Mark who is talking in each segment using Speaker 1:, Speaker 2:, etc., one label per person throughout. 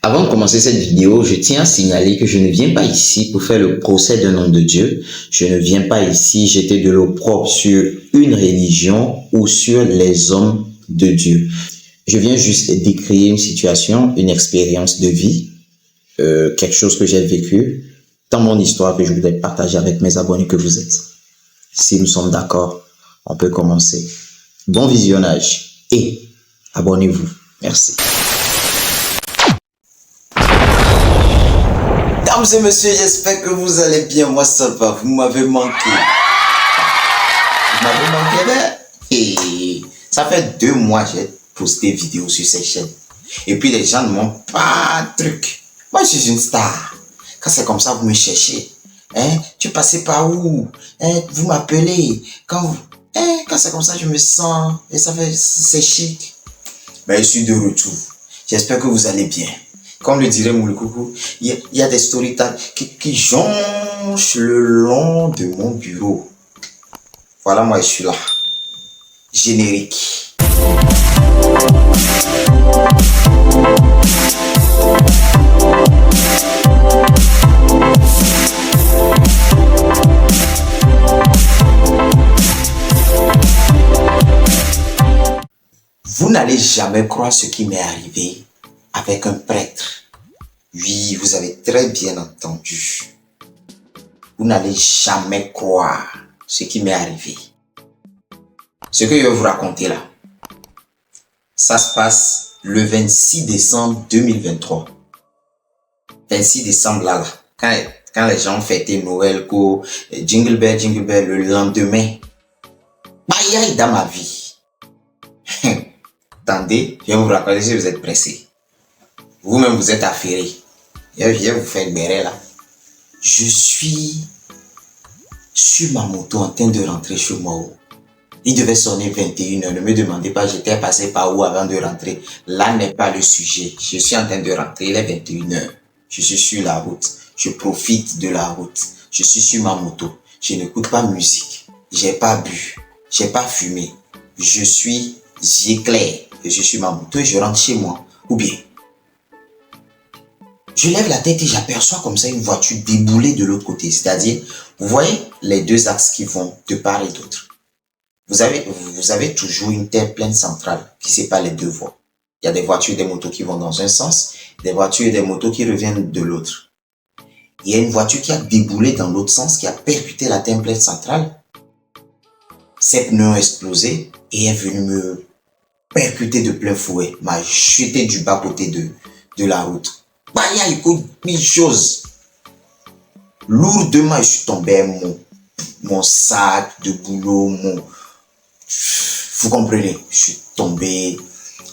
Speaker 1: Avant de commencer cette vidéo, je tiens à signaler que je ne viens pas ici pour faire le procès d'un homme de Dieu. Je ne viens pas ici jeter de l'opprobre sur une religion ou sur les hommes de Dieu. Je viens juste décrire une situation, une expérience de vie, quelque chose que j'ai vécu dans mon histoire que je voudrais partager avec mes abonnés que vous êtes. Si nous sommes d'accord, on peut commencer. Bon visionnage et abonnez-vous. Merci. Mesdames et messieurs, j'espère que vous allez bien. Moi, ça va. Vous m'avez manqué. Vous m'avez manqué, ben? Et ça fait 2 mois que j'ai posté vidéo sur cette chaîne. Et puis, les gens ne m'ont pas truc. Moi, je suis une star. Quand c'est comme ça, vous me cherchez. Tu passais par où? Vous m'appelez. Quand c'est comme ça, je me sens. Et ça fait, c'est chic. Ben, je suis de retour. J'espère que vous allez bien. Comme le dirait Moulekoukou, il y a des storytime qui jonchent le long de mon bureau. Voilà, moi je suis là. Générique. Vous n'allez jamais croire ce qui m'est arrivé avec un prêtre. Oui, vous avez très bien entendu. Vous n'allez jamais croire ce qui m'est arrivé. Ce que je vais vous raconter là, ça se passe le 26 décembre 2023. 26 décembre là, quand les gens fêtaient Noël, Jingle Bell, le lendemain, bye dans ma vie. Attendez, je vais vous raconter si vous êtes pressé. Vous-même, vous êtes affairé. Je viens vous faire béret là. Je suis sur ma moto en train de rentrer chez moi. Il devait sonner 21h. Ne me demandez pas, j'étais passé par où avant de rentrer. Là n'est pas le sujet. Je suis en train de rentrer. Il est 21h. Je suis sur la route. Je profite de la route. Je suis sur ma moto. Je n'écoute pas musique. J'ai pas bu. J'ai pas fumé. Je suis yeux clairs. Je suis sur ma moto et je rentre chez moi. Ou bien, je lève la tête et j'aperçois comme ça une voiture déboulée de l'autre côté. C'est-à-dire, vous voyez les 2 axes qui vont de part et d'autre. Vous avez toujours une terre-pleine centrale qui sépare les 2 voies. Il y a des voitures et des motos qui vont dans un sens, des voitures et des motos qui reviennent de l'autre. Il y a une voiture qui a déboulé dans l'autre sens, qui a percuté la terre-pleine centrale. Ses pneus ont explosé et est venue me percuter de plein fouet, m'a jeté du bas côté de la route. Bah, il y a eu mille choses. Lourdement, je suis tombé, mon sac de boulot, vous comprenez, je suis tombé,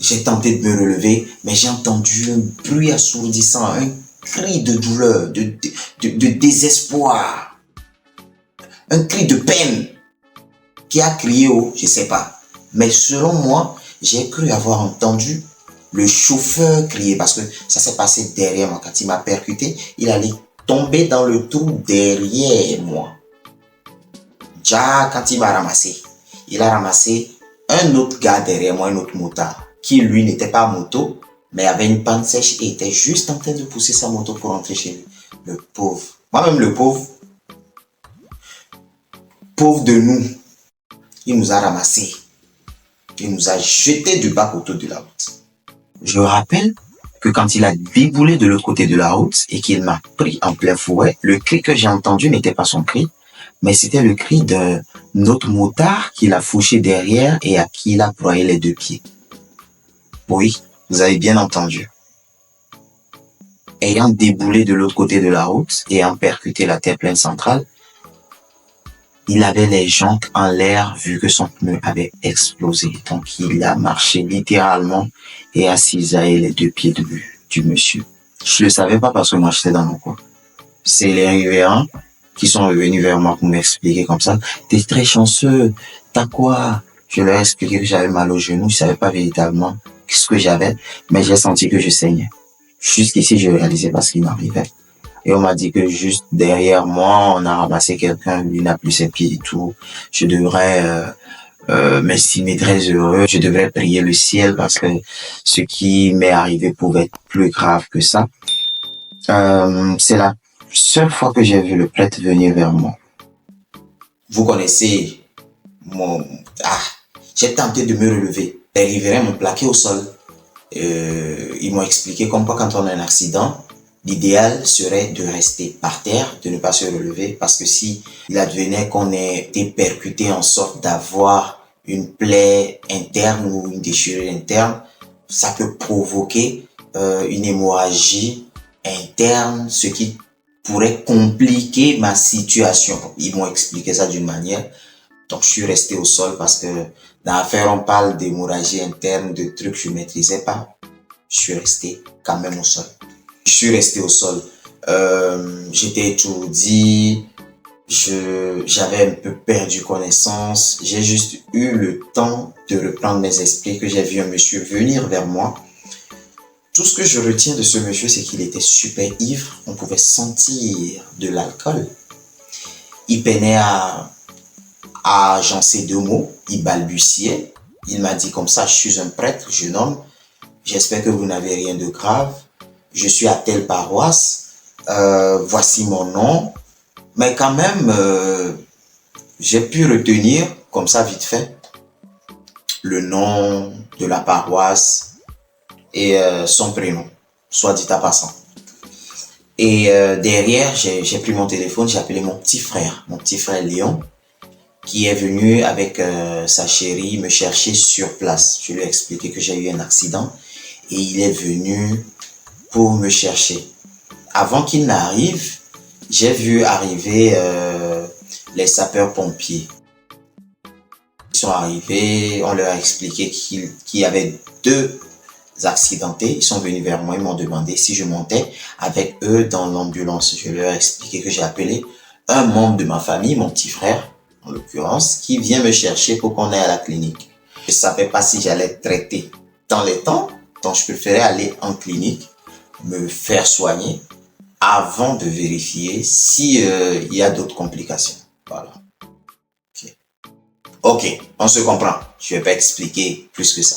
Speaker 1: j'ai tenté de me relever, mais j'ai entendu un bruit assourdissant, un cri de douleur, de désespoir, un cri de peine qui a crié haut, je sais pas. Mais selon moi, j'ai cru avoir entendu le chauffeur crier parce que ça s'est passé derrière moi. Quand il m'a percuté, il allait tomber dans le trou derrière moi. Déjà, quand il m'a ramassé, il a ramassé un autre gars derrière moi, un autre motard, qui lui n'était pas moto, mais avait une panne sèche et était juste en train de pousser sa moto pour rentrer chez lui. Le pauvre. Moi-même, le pauvre de nous, il nous a ramassés. Il nous a jetés du bas côté de la route. Je rappelle que quand il a déboulé de l'autre côté de la route et qu'il m'a pris en plein fouet, le cri que j'ai entendu n'était pas son cri, mais c'était le cri d'un autre motard qui l'a fauché derrière et à qui il a broyé les 2 pieds. Oui, vous avez bien entendu. Ayant déboulé de l'autre côté de la route et ayant percuté la terre-pleine centrale, il avait les jambes en l'air vu que son pneu avait explosé. Donc, il a marché littéralement et a cisaillé les 2 pieds du monsieur. Je le savais pas parce que moi, j'étais dans mon coin. C'est les riverains qui sont revenus vers moi pour m'expliquer comme ça. T'es très chanceux. T'as quoi? Je leur ai expliqué que j'avais mal au genou. Je savais pas véritablement ce que j'avais, mais j'ai senti que je saignais. Jusqu'ici, je réalisais pas ce qui m'arrivait. Et on m'a dit que juste derrière moi, on a ramassé quelqu'un, lui n'a plus ses pieds et tout. Je devrais m'estimer très heureux. Je devrais prier le ciel parce que ce qui m'est arrivé pouvait être plus grave que ça. C'est la seule fois que j'ai vu le prêtre venir vers moi. Vous connaissez mon... Ah, j'ai tenté de me relever. Les riverains m'ont plaqué au sol. Ils m'ont expliqué comme quoi quand on a un accident, l'idéal serait de rester par terre, de ne pas se relever, parce que si il advenait qu'on ait été percuté en sorte d'avoir une plaie interne ou une déchirure interne, ça peut provoquer une hémorragie interne, ce qui pourrait compliquer ma situation. Ils m'ont expliqué ça d'une manière. Donc, je suis resté au sol parce que dans l'affaire, on parle d'hémorragie interne, de trucs que je ne maîtrisais pas. Je suis resté quand même au sol. Je suis resté au sol. J'étais étourdi. J'avais un peu perdu connaissance. J'ai juste eu le temps de reprendre mes esprits que j'ai vu un monsieur venir vers moi. Tout ce que je retiens de ce monsieur, c'est qu'il était super ivre. On pouvait sentir de l'alcool. Il peinait à agencer 2 mots. Il balbutiait. Il m'a dit comme ça, je suis un prêtre, jeune homme. J'espère que vous n'avez rien de grave. Je suis à telle paroisse. Voici mon nom. Mais quand même, j'ai pu retenir, comme ça vite fait, le nom de la paroisse et son prénom, soit dit à passant. Et derrière, j'ai pris mon téléphone, j'ai appelé mon petit frère Léon, qui est venu avec sa chérie me chercher sur place. Je lui ai expliqué que j'ai eu un accident et il est venu pour me chercher. Avant qu'il n'arrive, j'ai vu arriver les sapeurs-pompiers. Ils sont arrivés, on leur a expliqué qu'il y avait 2 accidentés. Ils sont venus vers moi, ils m'ont demandé si je montais avec eux dans l'ambulance. Je leur ai expliqué que j'ai appelé un membre de ma famille, mon petit frère, en l'occurrence, qui vient me chercher pour qu'on aille à la clinique. Je ne savais pas si j'allais être traité dans les temps, donc je préférais aller en clinique, me faire soigner avant de vérifier si il y a d'autres complications. Voilà. Ok, on se comprend. Je ne vais pas expliquer plus que ça.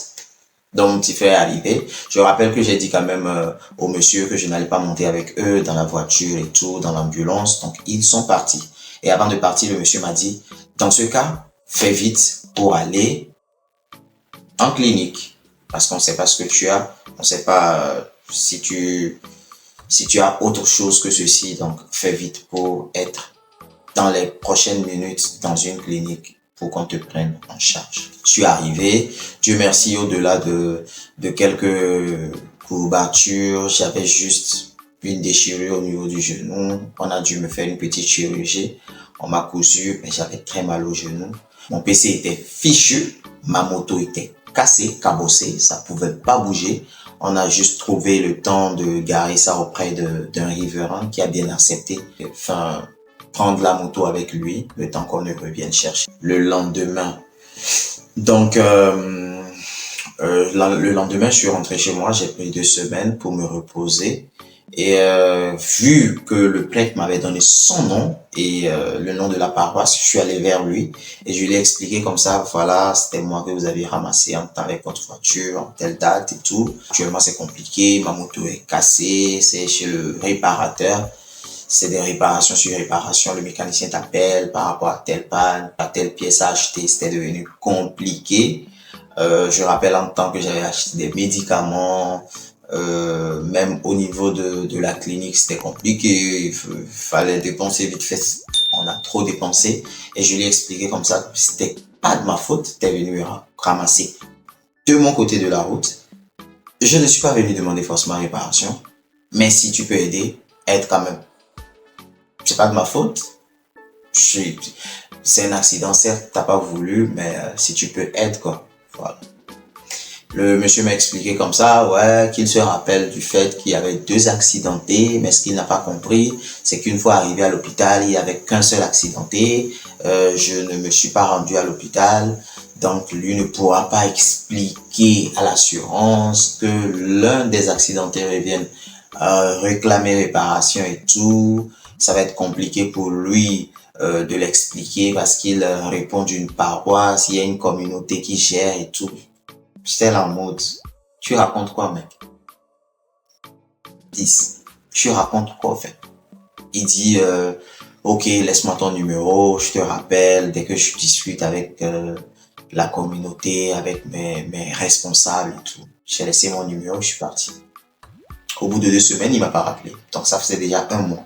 Speaker 1: Donc, mon petit frère est arrivé. Je rappelle que j'ai dit quand même au monsieur que je n'allais pas monter avec eux dans la voiture et tout, dans l'ambulance. Donc, ils sont partis. Et avant de partir, le monsieur m'a dit, dans ce cas, fais vite pour aller en clinique. Parce qu'on ne sait pas ce que tu as. On ne sait pas si tu as autre chose que ceci. Donc, fais vite pour être dans les prochaines minutes dans une clinique pour qu'on te prenne en charge. Je suis arrivé, Dieu merci, au-delà de quelques courbatures, j'avais juste une déchirure au niveau du genou. On a dû me faire une petite chirurgie. On m'a cousu, mais j'avais très mal au genou. Mon PC était fichu, ma moto était cassée, cabossée, ça pouvait pas bouger. On a juste trouvé le temps de garer ça auprès d'un riverain qui a bien accepté. Enfin, prendre la moto avec lui, le temps qu'on ne revienne chercher. Le lendemain, donc le lendemain, je suis rentré chez moi, j'ai pris 2 semaines pour me reposer. Et vu que le prêtre m'avait donné son nom et le nom de la paroisse, je suis allé vers lui et je lui ai expliqué comme ça, voilà, c'était moi que vous avez ramassé en temps avec votre voiture, en telle date et tout. Actuellement, c'est compliqué, ma moto est cassée, c'est chez le réparateur. C'est des réparations sur réparations. Le mécanicien t'appelle par rapport à telle panne, à telle pièce à acheter. C'était devenu compliqué. Je rappelle en temps que j'avais acheté des médicaments. Même au niveau de la clinique, c'était compliqué. Il fallait dépenser vite fait. On a trop dépensé. Et je lui ai expliqué comme ça que c'était pas de ma faute. T'es venu ramasser de mon côté de la route. Je ne suis pas venu demander forcément réparation. Mais si tu peux aider, aide quand même. C'est pas de ma faute. C'est un accident, certes, t'as pas voulu, mais si tu peux, aide, quoi. Voilà. Le monsieur m'a expliqué comme ça, ouais, qu'il se rappelle du fait qu'il y avait 2 accidentés, mais ce qu'il n'a pas compris, c'est qu'une fois arrivé à l'hôpital, il n'y avait qu'un seul accidenté. Je ne me suis pas rendu à l'hôpital, donc lui ne pourra pas expliquer à l'assurance que l'un des accidentés revienne réclamer réparation et tout. Ça va être compliqué pour lui de l'expliquer parce qu'il répond d'une paroisse, il y a une communauté qui gère et tout. J'étais là en mode, tu racontes quoi, mec? 10. Tu racontes quoi, en fait? Il dit, ok, laisse-moi ton numéro, je te rappelle dès que je discute avec la communauté, avec mes responsables et tout. J'ai laissé mon numéro, je suis parti. Au bout de 2 semaines, il m'a pas rappelé. Donc ça faisait déjà 1 mois.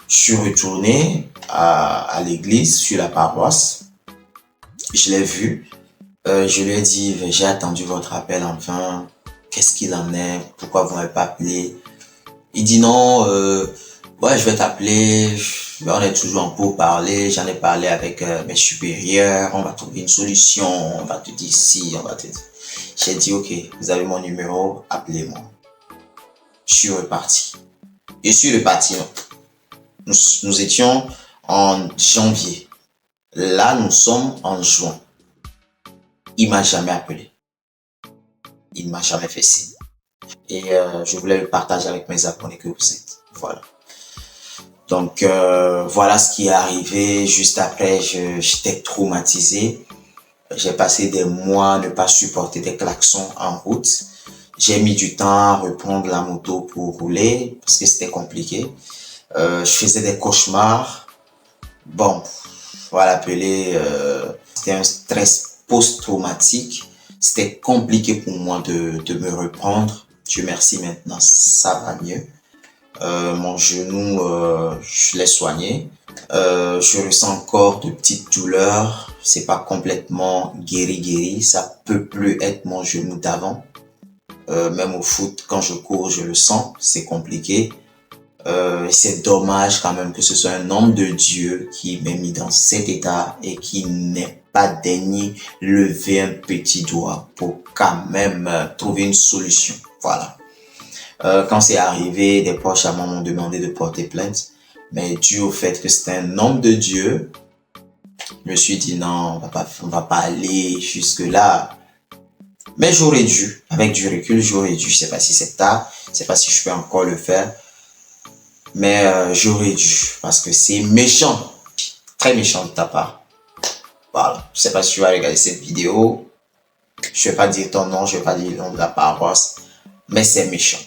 Speaker 1: Je suis retourné à l'église, sur la paroisse. Je l'ai vu. Je lui ai dit, j'ai attendu votre appel enfin. Qu'est-ce qu'il en est? Pourquoi vous m'avez pas appelé? Il dit non, ouais, je vais t'appeler. On est toujours en pourparlers. J'en ai parlé avec mes supérieurs. On va trouver une solution. On va te dire si, on va te dire. J'ai dit, ok, vous avez mon numéro, appelez-moi. Je suis reparti. Je suis reparti, non. Nous étions en janvier. Là, nous sommes en juin. Il m'a jamais appelé. Il m'a jamais fait signe. Et je voulais le partager avec mes abonnés que vous êtes. Voilà. Donc, voilà ce qui est arrivé. Juste après, j'étais traumatisé. J'ai passé des mois à ne pas supporter des klaxons en route. J'ai mis du temps à reprendre la moto pour rouler parce que c'était compliqué. Je faisais des cauchemars. Bon, on va l'appeler, c'était un stress post-traumatique. C'était compliqué pour moi de me reprendre. Dieu merci, maintenant ça va mieux. Mon genou, je l'ai soigné. Je ressens encore de petites douleurs. C'est pas complètement guéri. Ça peut plus être mon genou d'avant. Même au foot, quand je cours, je le sens. C'est compliqué. C'est dommage quand même que ce soit un homme de Dieu qui m'ait mis dans cet état et qui n'ait pas daigné lever un petit doigt pour quand même trouver une solution. Voilà. Quand c'est arrivé, des proches à moi m'ont demandé de porter plainte, mais dû au fait que c'était un homme de Dieu, je me suis dit non, on va pas aller jusque là. Mais j'aurais dû, avec du recul, j'aurais dû. Je sais pas si c'est tard, je sais pas si je peux encore le faire. Mais j'aurais dû, parce que c'est méchant, très méchant de ta part. Voilà, je sais pas si tu vas regarder cette vidéo, je vais pas dire ton nom, je vais pas dire le nom de la paroisse, mais c'est méchant.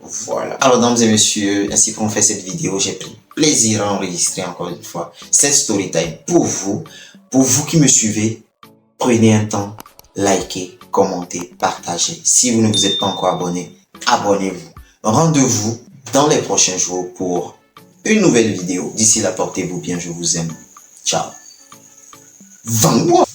Speaker 1: Voilà. Alors, dames et messieurs, ainsi qu'on fait cette vidéo, j'ai pris plaisir à enregistrer encore une fois cette story time pour vous qui me suivez. Prenez un temps, likez, commentez, partagez. Si vous ne vous êtes pas encore abonné, abonnez-vous. Rendez-vous dans les prochains jours pour une nouvelle vidéo. D'ici là, portez-vous bien, je vous aime. Ciao. 20 mois.